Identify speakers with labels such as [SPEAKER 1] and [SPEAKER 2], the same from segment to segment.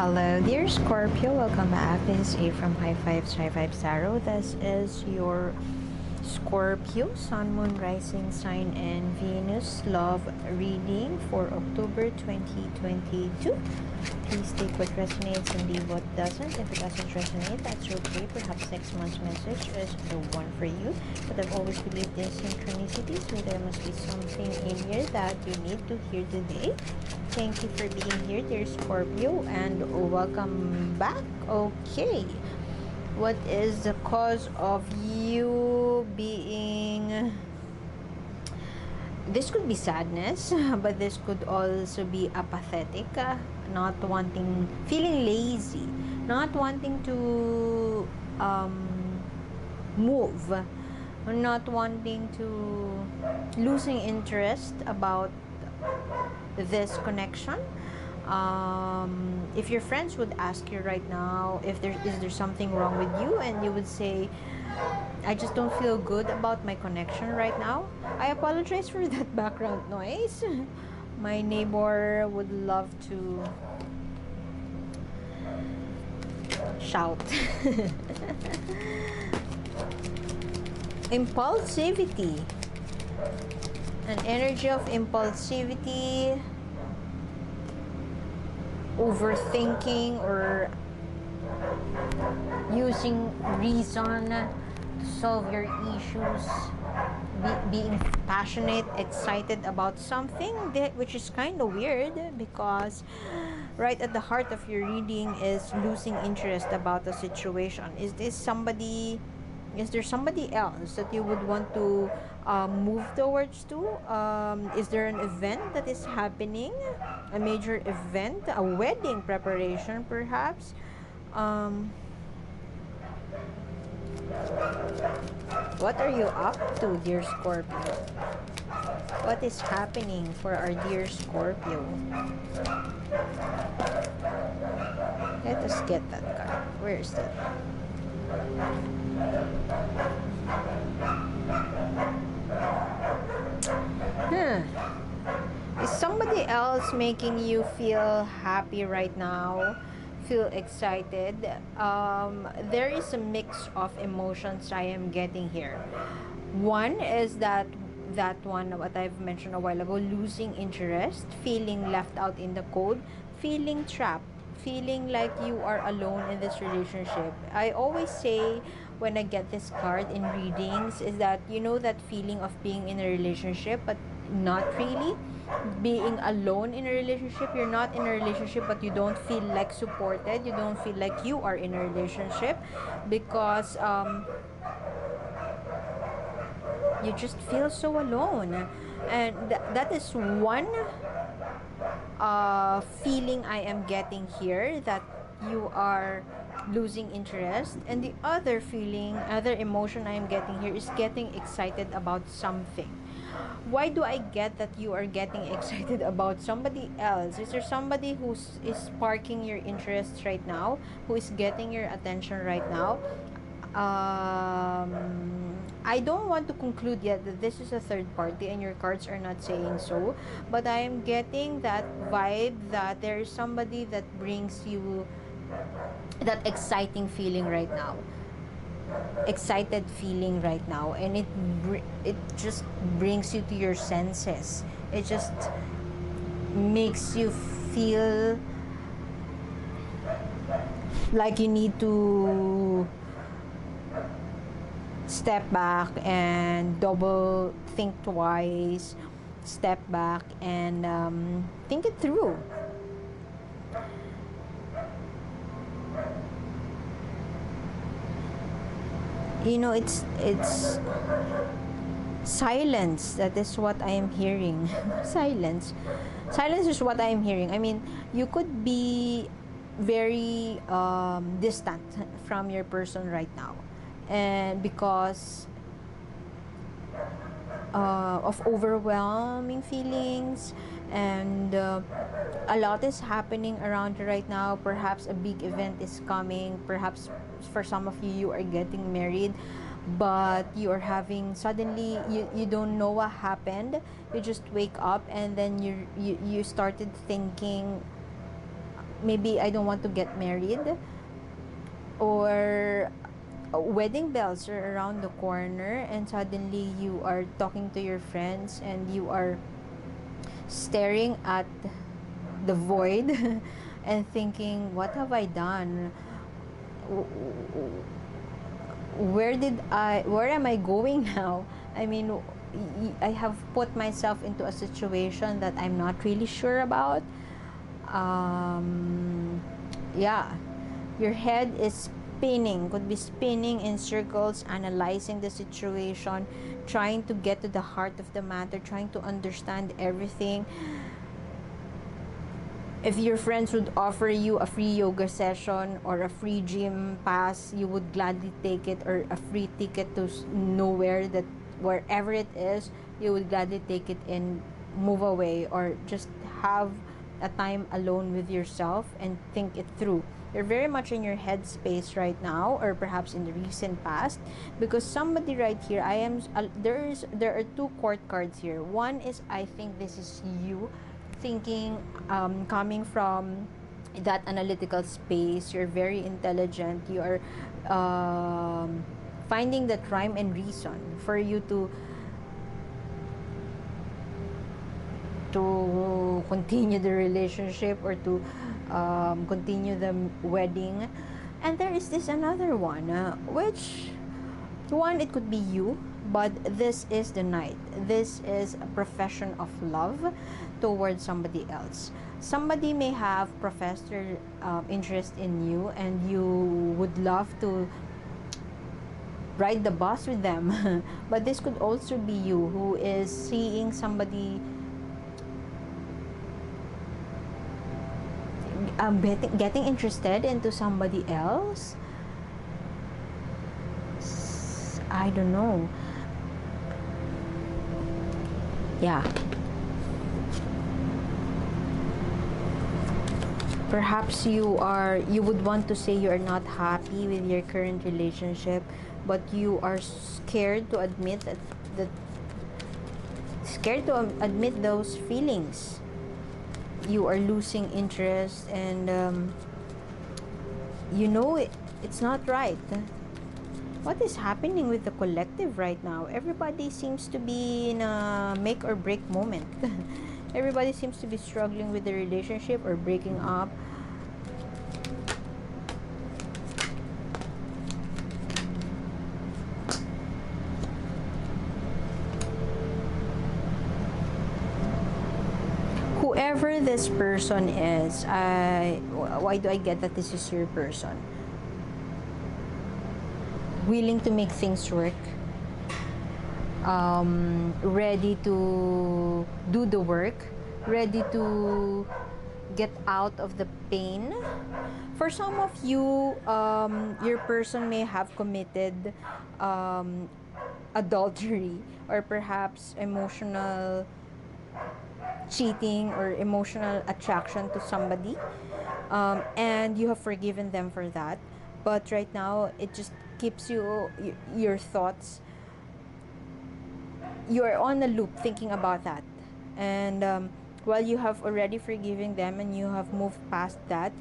[SPEAKER 1] Hello, dear Scorpio. Welcome back. This is A from High Fives High Five Tarot. This is your Scorpio Sun, Moon, Rising sign, and Venus love reading for October 2022. Please take what resonates and leave what doesn't. If it doesn't resonate, that's okay. Perhaps next month's message is the one for you. But I've always believed in synchronicities, so there must be something in here that you need to hear today. Thank you for being here, dear Scorpio, and welcome back. Okay, what is the cause of you being... This could be sadness, but this could also be apathetic, not wanting, feeling lazy, not wanting to move, not wanting to, losing interest about this connection. If your friends would ask you right now if there is something wrong with you, and you would say, I just don't feel good about my connection right now. I apologize for that background noise. My neighbor would love to shout. Impulsivity. An energy of impulsivity, overthinking, or using reason to solve your issues, being passionate, excited about something, which is kind of weird because right at the heart of your reading is losing interest about the situation. Is there somebody else that you would want to move towards to? Is there an event that is happening, a major event, a wedding preparation perhaps? What are you up to, dear Scorpio? What is happening for our dear Scorpio? Let us get that card. Where is that? Is somebody else making you feel happy right now? Feel excited? There is a mix of emotions I am getting here. One is that one what I've mentioned a while ago, losing interest, feeling left out in the cold, feeling trapped, feeling like you are alone in this relationship. I always say when I get this card in readings is that, you know, that feeling of being in a relationship but not really being alone in a relationship. You're not in a relationship but you don't feel like supported, you don't feel like you are in a relationship because you just feel so alone. And that is one feeling I am getting here, that you are losing interest. And the other feeling, other emotion I am getting here is getting excited about something. Why do I get that you are getting excited about somebody else? Is there somebody who is sparking your interest right now, who is getting your attention right now? I don't want to conclude yet that this is a third party, and your cards are not saying so, but I am getting that vibe that there is somebody that brings you that exciting feeling right now, excited feeling right now, and it just brings you to your senses. It just makes you feel like you need to step back and double think twice, step back and think it through. You know, it's silence. That is what I am hearing. Silence is what I am hearing. I mean, you could be very distant from your person right now, and because of overwhelming feelings, and a lot is happening around you right now. Perhaps a big event is coming. Perhaps for some of you, you are getting married, but you are having suddenly, you don't know what happened. You just wake up and then you started thinking maybe I don't want to get married, or wedding bells are around the corner, and suddenly you are talking to your friends and you are staring at the void and thinking, what have I done? Where am I going now? I mean, I have put myself into a situation that I'm not really sure about. Yeah, your head is spinning, could be spinning in circles, analyzing the situation, trying to get to the heart of the matter, trying to understand everything. If your friends would offer you a free yoga session or a free gym pass, you would gladly take it, or a free ticket to nowhere, that wherever it is, you would gladly take it and move away, or just have a time alone with yourself and think it through. You're very much in your headspace right now, or perhaps in the recent past, because somebody right here, there are two court cards here. One is, I think this is you thinking, coming from that analytical space. You're very intelligent. You are finding that rhyme and reason for you to continue the relationship, or to continue the wedding. And there is this another one, which one, it could be you, but this is the Knight. This is a profession of love towards somebody else. Somebody may have professed their interest in you, and you would love to ride the bus with them. But this could also be you, who is seeing somebody, getting interested into somebody else. I don't know. Yeah. Perhaps you would want to say you are not happy with your current relationship, but you are scared to admit that scared to admit those feelings. You are losing interest, and you know it's not right. What is happening with the collective right now? Everybody seems to be in a make or break moment. Everybody seems to be struggling with the relationship or breaking up. Whoever this person is, why do I get that this is your person? Willing to make things work, ready to do the work, ready to get out of the pain. For some of you, your person may have committed adultery, or perhaps emotional cheating, or emotional attraction to somebody, and you have forgiven them for that. But right now, it just keeps your thoughts, you're on a loop thinking about that. And while you have already forgiven them and you have moved past that,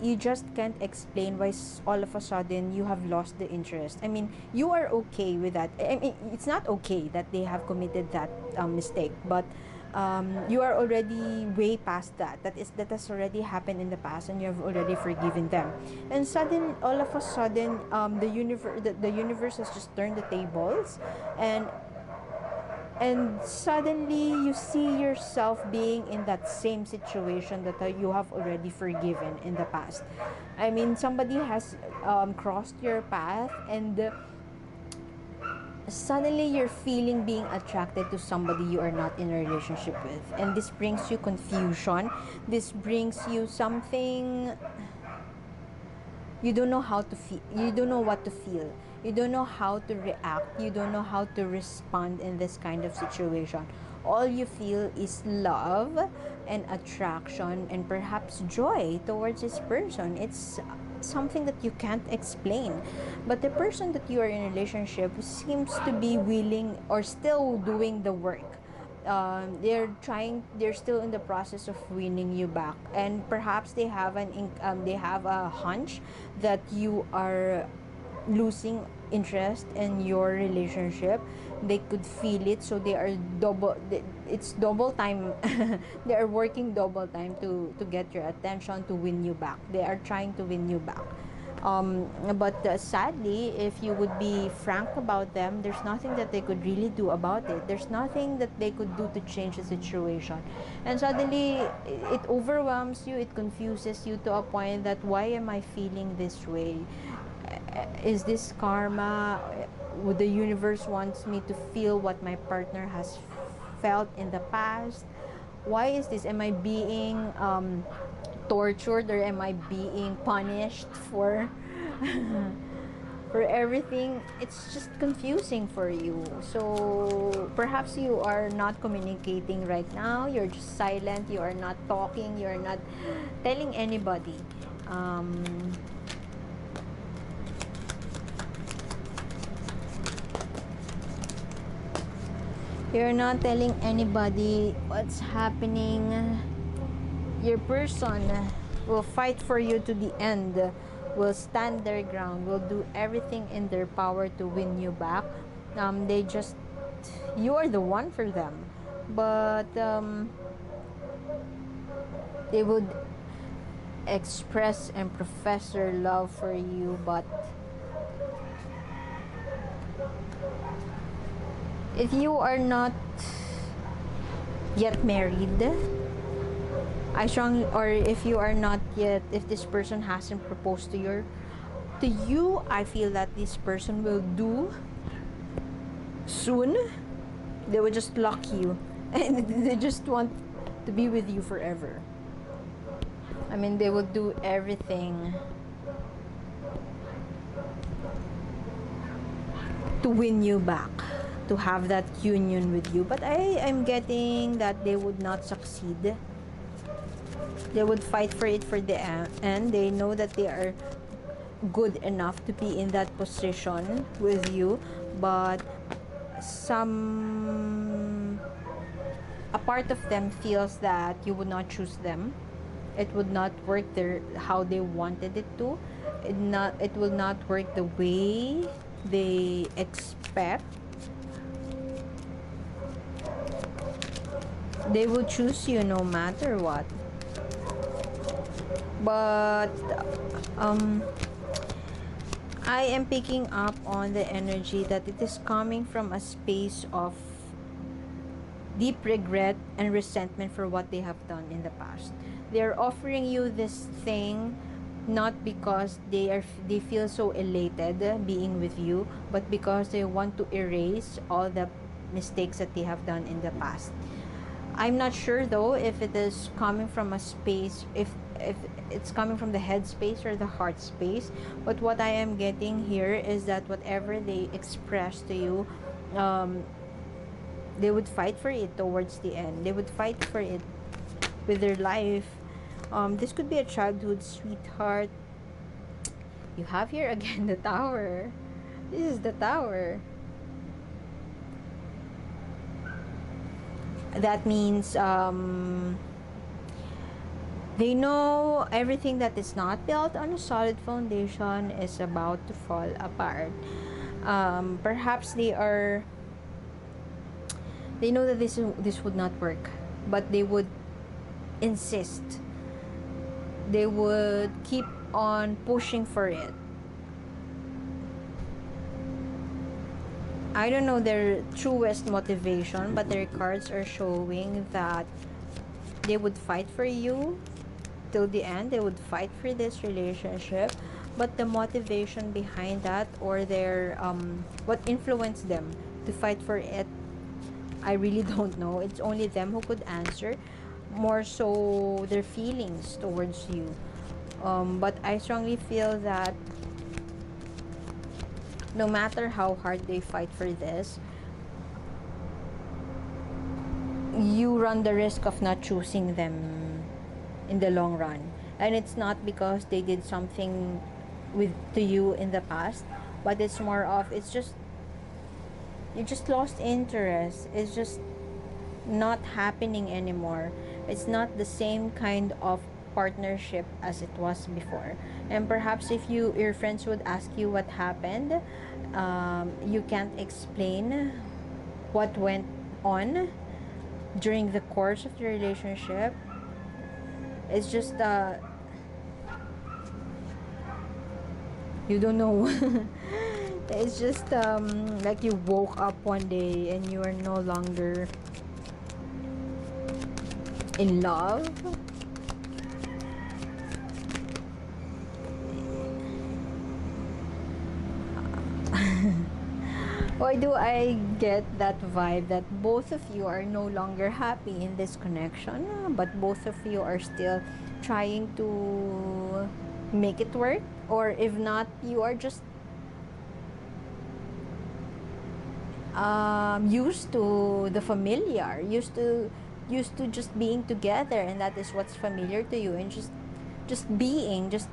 [SPEAKER 1] you just can't explain why all of a sudden you have lost the interest. I mean, you are okay with that. I mean, it's not okay that they have committed that mistake, but you are already way past that. That has already happened in the past, and you have already forgiven them. And all of a sudden, the universe has just turned the tables, and suddenly you see yourself being in that same situation that you have already forgiven in the past. I mean, somebody has crossed your path, and suddenly you're feeling being attracted to somebody you are not in a relationship with, and this brings you confusion. This brings you something you don't know how to feel. You don't know what to feel. You don't know how to react. You don't know how to respond in this kind of situation. All you feel is love and attraction, and perhaps joy towards this person. It's something that you can't explain. But the person that you are in a relationship seems to be willing, or still doing the work they're still in the process of winning you back, and perhaps they have a hunch that you are losing interest in your relationship. They could feel it, so it's double time. They are working double time to get your attention, to win you back. They are trying to win you back. But sadly, if you would be frank about them, there's nothing that they could really do about it. There's nothing that they could do to change the situation. And suddenly, it overwhelms you, it confuses you to a point that, why am I feeling this way? Is this karma? Would the universe wants me to feel what my partner has felt in the past? Why is this? Am I being tortured, or am I being punished for for everything? It's just confusing for you. So perhaps you are not communicating right now. You're just silent. You are not talking. You are not telling anybody. You're not telling anybody what's happening. Your person will fight for you to the end, will stand their ground, will do everything in their power to win you back. You are the one for them. But they would express and profess their love for you, but if you are not yet married, or if you are not yet, if this person hasn't proposed to you, I feel that this person will do soon. They will just lock you, and they just want to be with you forever. I mean, they will do everything to win you back, to have that union with you. But I'm getting that they would not succeed. They would fight for it for the end. They know that they are good enough to be in that position with you, but a part of them feels that you would not choose them. It would not work how they wanted it to. It will not work the way they expect. They will choose you no matter what. But I am picking up on the energy that it is coming from a space of deep regret and resentment for what they have done in the past. They are offering you this thing not because they feel so elated being with you, but because they want to erase all the mistakes that they have done in the past. I'm not sure though if it is coming from a space, if it's coming from the head space or the heart space. But what I am getting here is that whatever they express to you, they would fight for it towards the end. They would fight for it with their life. This could be a childhood sweetheart. You have here again the Tower. This is the Tower. That means they know everything that is not built on a solid foundation is about to fall apart. Perhaps they know that this would not work, but they would insist. They would keep on pushing for it. I don't know their truest motivation, but their cards are showing that they would fight for you till the end. They would fight for this relationship, but the motivation behind that, or their what influenced them to fight for it, I really don't know. It's only them who could answer. More so their feelings towards you. But I strongly feel that no matter how hard they fight for this, you run the risk of not choosing them in the long run. And it's not because they did something to you in the past, but it's more of, you just lost interest. It's just not happening anymore. It's not the same kind of partnership as it was before. And perhaps if your friends would ask you what happened, you can't explain what went on during the course of the relationship. It's just you don't know. It's just like you woke up one day and you are no longer in love. Why do I get that vibe that both of you are no longer happy in this connection, but both of you are still trying to make it work? Or if not, you are just used to the familiar, used to just being together, and that is what's familiar to you, and just being, just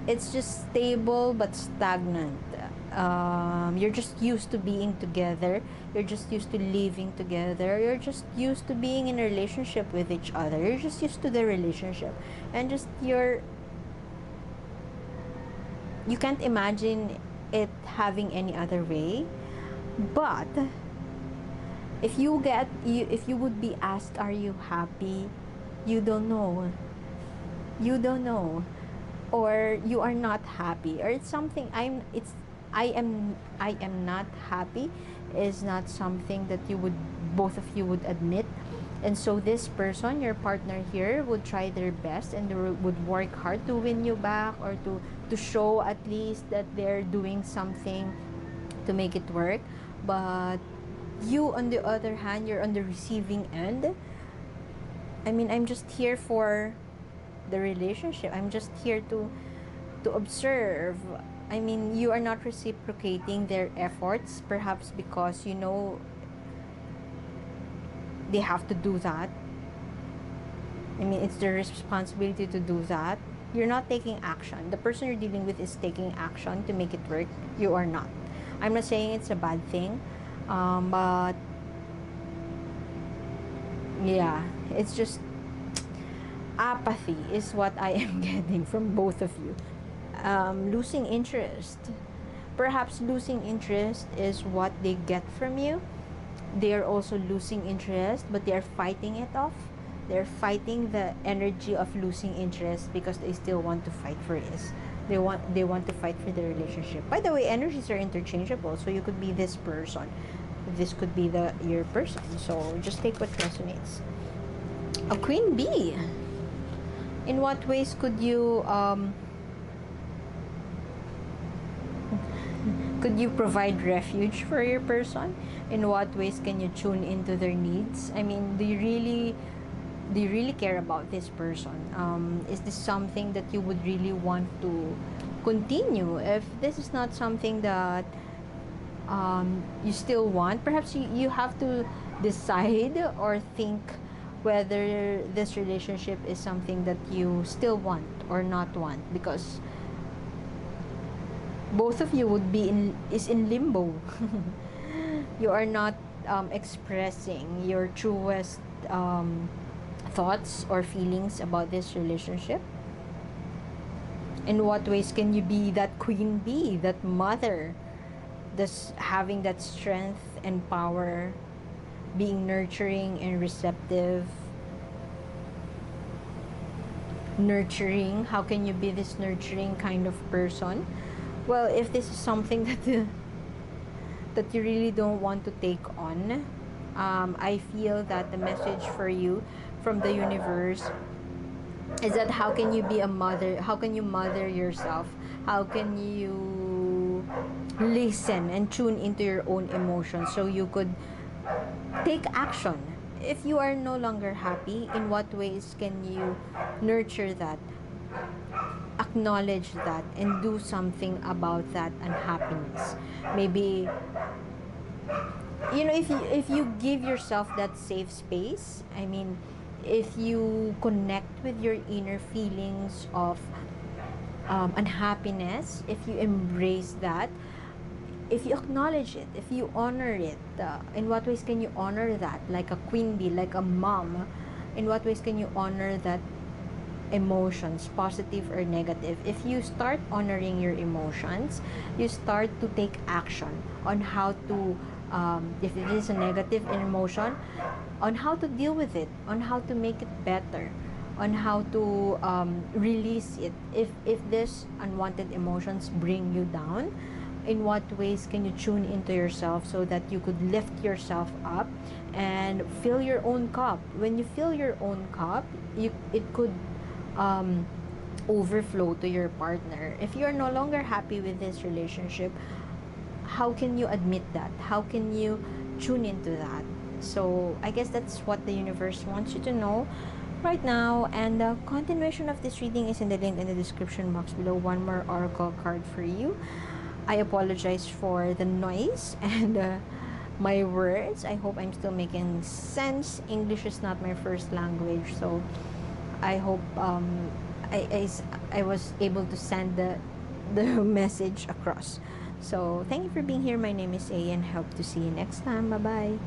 [SPEAKER 1] it's just stable but stagnant. You're just used to being together, you're just used to living together, you're just used to being in a relationship with each other, you're just used to the relationship, and just you can't imagine it having any other way. But if you would be asked, are you happy, you don't know, you don't know, or you are not happy, or it's something. I am not happy is not something that you would both of you would admit. And so this person, your partner here, would try their best and they would work hard to win you back, or to show at least that they're doing something to make it work. But you, on the other hand, you're on the receiving end. I mean, I'm just here for the relationship. I'm just here to observe. I mean, you are not reciprocating their efforts, perhaps because you know they have to do that. I mean, it's their responsibility to do that. You're not taking action. The person you're dealing with is taking action to make it work. You are not. I'm not saying it's a bad thing, but yeah, it's just apathy is what I am getting from both of you. Losing interest. Perhaps losing interest is what they get from you. They are also losing interest, but they are fighting it off. They're fighting the energy of losing interest because they still want to fight for this. They want to fight for the relationship. By the way, energies are interchangeable, so you could be this person. This could be your person. So just take what resonates. A queen bee. In what ways could you provide refuge for your person? In what ways can you tune into their needs? I mean, do you really care about this person? Is this something that you would really want to continue? If this is not something that you still want, perhaps you have to decide or think whether this relationship is something that you still want or not want, because both of you would be in limbo. You are not expressing your truest thoughts or feelings about this relationship. In what ways can you be that queen bee, that mother, this having that strength and power, being nurturing and receptive? Nurturing, how can you be this nurturing kind of person? Well, if this is something that you really don't want to take on, I feel that the message for you from the universe is that how can you be a mother, how can you mother yourself, how can you listen and tune into your own emotions so you could take action. If you are no longer happy, in what ways can you nurture that, acknowledge that, and do something about that unhappiness? Maybe, if you give yourself that safe space, I mean, if you connect with your inner feelings of unhappiness, if you embrace that, if you acknowledge it, if you honor it, in what ways can you honor that? Like a queen bee, like a mom, in what ways can you honor that emotions, positive or negative? If you start honoring your emotions, you start to take action on how to, if it is a negative emotion, on how to deal with it, on how to make it better, on how to release it. If this unwanted emotions bring you down, in what ways can you tune into yourself so that you could lift yourself up and fill your own cup? When you fill your own cup, it could um, overflow to your partner. If you're no longer happy with this relationship, how can you admit that? How can you tune into that? So I guess that's what the universe wants you to know right now. And the continuation of this reading is in the link in the description box below. One more oracle card for you. I apologize for the noise and my words. I hope I'm still making sense. English is not my first language, so I hope I was able to send the message across. So thank you for being here. My name is A, and hope to see you next time. Bye bye.